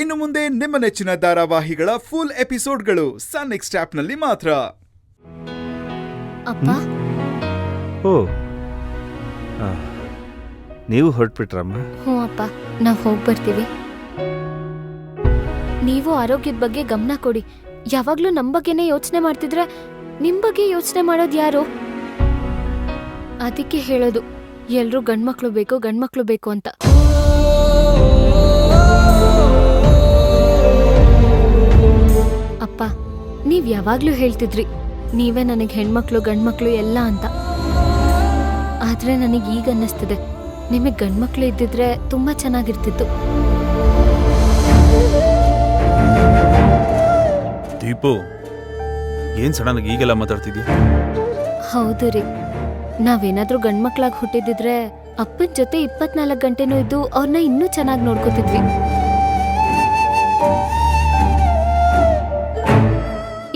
ಇನ್ನು ಮುಂದೆ ನಿಮ್ಮ ನೆಚ್ಚಿನ ಧಾರಾವಾಹಿಗಳ ಫುಲ್ ಎಪಿಸೋಡ್ಗಳು ಸನ್ ನೆಕ್ಸ್ಟ್ ಆಪ್ನಲ್ಲಿ ಮಾತ್ರ. ಅಪ್ಪ, ಓ ನೀವು ಹೊರಟ್ಬಿಟ್ರಮ್ಮ? ಹ್ಞೂ ಅಪ್ಪ, ನಾವು ಹೋಗಿ ಬರ್ತೀವಿ. ನೀವು ಆರೋಗ್ಯದ ಬಗ್ಗೆ ಗಮನ ಕೊಡಿ. ಯಾವಾಗ್ಲೂ ನಮ್ಮ ಬಗ್ಗೆನೇ ಯೋಚನೆ ಮಾಡ್ತಿದ್ರೆ ನಿಮ್ ಬಗ್ಗೆ ಯೋಚನೆ ಮಾಡೋದು ಯಾರು? ಅದಕ್ಕೆ ಹೇಳೋದು ಎಲ್ರೂ ಗಂಡ್ಮಕ್ಳು ಬೇಕು ಅಂತ. ಅಪ್ಪ, ನೀವ್ ಯಾವಾಗ್ಲೂ ಹೇಳ್ತಿದ್ರಿ ನೀವೇ ನನಗೆ ಹೆಣ್ಮಕ್ಳು ಗಂಡ್ಮಕ್ಳು ಎಲ್ಲ ಅಂತ. ಆದ್ರೆ ನನಗೆ ಈಗ ಅನ್ನಿಸ್ತಿದೆ ನಿಮಗೆ ಗಂಡ್ಮಕ್ಳು ಇದ್ದಿದ್ರೆ ತುಂಬಾ ಚೆನ್ನಾಗಿರ್ತಿತ್ತು. ದೀಪು, ಏನ್ ಸಡನ್ ಆಗಿ ಈಗೆಲ್ಲ ಮಾತಾಡ್ತಿದ್ಯಾ? ಹೌದು ರೀ, ನಾವೇನಾದ್ರೂ ಗಂಡ್ಮಕ್ಳಾಗಿ ಹುಟ್ಟಿದಿದ್ರೆ ಅಪ್ಪನ ಜೊತೆ 24 ಗಂಟೆನೂ ಇದ್ದು ಅವ್ರನ್ನ ಇನ್ನೂ ಚೆನ್ನಾಗಿ ನೋಡ್ಕೋತಿದ್ವಿ.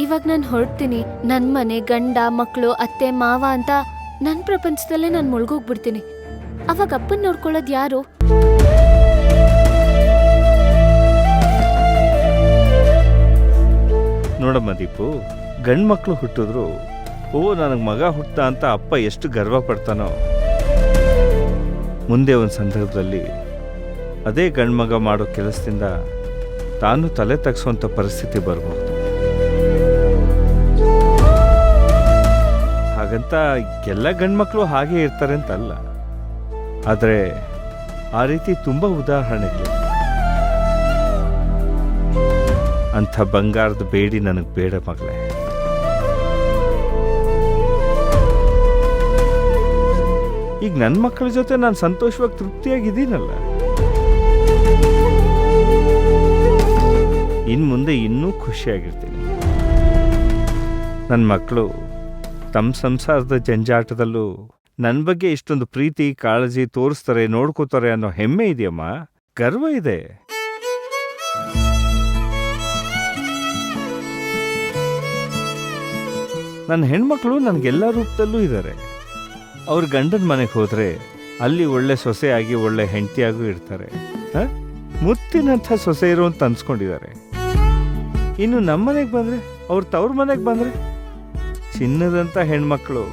ಇವಾಗ ನಾನು ಹೊರಡ್ತೀನಿ, ನನ್ ಮನೆ, ಗಂಡ, ಮಕ್ಕಳು, ಅತ್ತೆ, ಮಾವ ಅಂತ ನನ್ ಪ್ರಪಂಚದಲ್ಲೇ ನಾನು ಮುಳುಗೋಗ್ಬಿಡ್ತೀನಿ. ಅವಾಗ ಅಪ್ಪನ್ ನೋಡ್ಕೊಳ್ಳೋದು ಯಾರು? ನೋಡಮ್ಮ ದೀಪು, ಗಂಡು ಮಕ್ಕಳು ಹುಟ್ಟಿದ್ರು ಓ ನನಗೆ ಮಗ ಹುಟ್ಟ ಅಂತ ಅಪ್ಪ ಎಷ್ಟು ಗರ್ವ ಪಡ್ತಾನೋ, ಮುಂದೆ ಒಂದು ಸಂದರ್ಭದಲ್ಲಿ ಅದೇ ಗಂಡು ಮಗ ಮಾಡೋ ಕೆಲಸದಿಂದ ತಾನು ತಲೆ ತಗ್ಸೋಂಥ ಪರಿಸ್ಥಿತಿ ಬರ್ಬೋದು. ಹಾಗಂತ ಎಲ್ಲ ಗಂಡು ಮಕ್ಕಳು ಹಾಗೆ ಇರ್ತಾರೆ ಅಂತಲ್ಲ, ಆದರೆ ಆ ರೀತಿ ತುಂಬ ಉದಾಹರಣೆಗಳು. ಅಂಥ ಬಂಗಾರದ ಬೇಡಿ ನನಗೆ ಬೇಡ ಮಗಳೇ. ಈಗ ನನ್ನ ಮಕ್ಕಳ ಜೊತೆ ನಾನು ಸಂತೋಷವಾಗಿ ತೃಪ್ತಿಯಾಗಿದ್ದೀನಲ್ಲ. ಇನ್ನು ಮುಂದೆ ಇನ್ನೂ ಖುಷಿಯಾಗಿರ್ತೀನಿ. ನನ್ನ ಮಕ್ಕಳು ತಮ್ಮ ಸಂಸಾರದ ಜಂಜಾಟದಲ್ಲೂ ನನ್ನ ಬಗ್ಗೆ ಇಷ್ಟೊಂದು ಪ್ರೀತಿ ಕಾಳಜಿ ತೋರಿಸ್ತಾರೆ, ನೋಡ್ಕೋತಾರೆ ಅನ್ನೋ ಹೆಮ್ಮೆ ಇದೆಯಮ್ಮ, ಗರ್ವ ಇದೆ. ನನ್ನ ಹೆಣ್ಮಕ್ಳು ನನಗೆಲ್ಲ ರೂಪದಲ್ಲೂ ಇದ್ದಾರೆ. ಅವ್ರ ಗಂಡನ ಮನೆಗೆ ಹೋದರೆ ಅಲ್ಲಿ ಒಳ್ಳೆ ಸೊಸೆಯಾಗಿ ಒಳ್ಳೆ ಹೆಂಡತಿಯಾಗೂ ಇರ್ತಾರೆ. ಮುತ್ತಿನಂಥ ಸೊಸೆ ಇರೋ ಅಂತ ಅನ್ಸ್ಕೊಂಡಿದ್ದಾರೆ. ಇನ್ನು ನಮ್ಮ ಮನೆಗೆ ಬಂದರೆ, ಅವ್ರ ತವ್ರ ಮನೆಗೆ ಬಂದರೆ ಚಿನ್ನದಂಥ ಹೆಣ್ಮಕ್ಳು.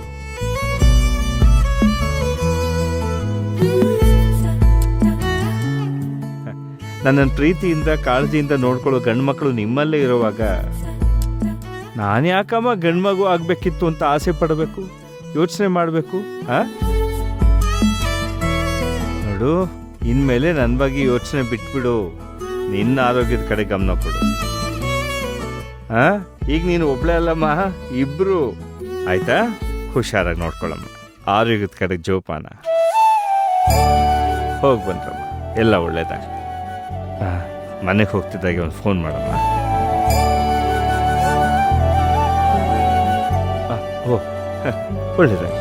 ನನ್ನನ್ನು ಪ್ರೀತಿಯಿಂದ ಕಾಳಜಿಯಿಂದ ನೋಡ್ಕೊಳ್ಳೋ ಗಂಡ್ಮಕ್ಳು ನಿಮ್ಮಲ್ಲೇ ಇರುವಾಗ ನಾನು ಯಾಕಮ್ಮ ಗಂಡ್ಮಗು ಆಗ್ಬೇಕಿತ್ತು ಅಂತ ಆಸೆ ಪಡಬೇಕು, ಯೋಚನೆ ಮಾಡಬೇಕು? ನೋಡು, ಇನ್ಮೇಲೆ ನನ್ನ ಬಗ್ಗೆ ಯೋಚನೆ ಬಿಟ್ಬಿಡು, ನಿನ್ನ ಆರೋಗ್ಯದ ಕಡೆ ಗಮನ ಕೊಡು. ಈಗ ನೀನು ಒಬ್ಳೆ ಅಲ್ಲಮ್ಮ, ಇಬ್ರು. ಆಯ್ತಾ? ಹುಷಾರಾಗಿ ನೋಡ್ಕೊಳ್ಳಮ್ಮ, ಆರೋಗ್ಯದ ಕಡೆ ಜೋಪಾನ. ಹೋಗಿ ಬಂದ್ರಮ್ಮ, ಎಲ್ಲ ಒಳ್ಳೇದಾಗ. ಮನೆಗೆ ಹೋಗ್ತಿದ್ದಾಗೆ ಒಂದು ಫೋನ್ ಮಾಡಮ್ಮ. ಒಳ್ಳೇದಾಗಿ.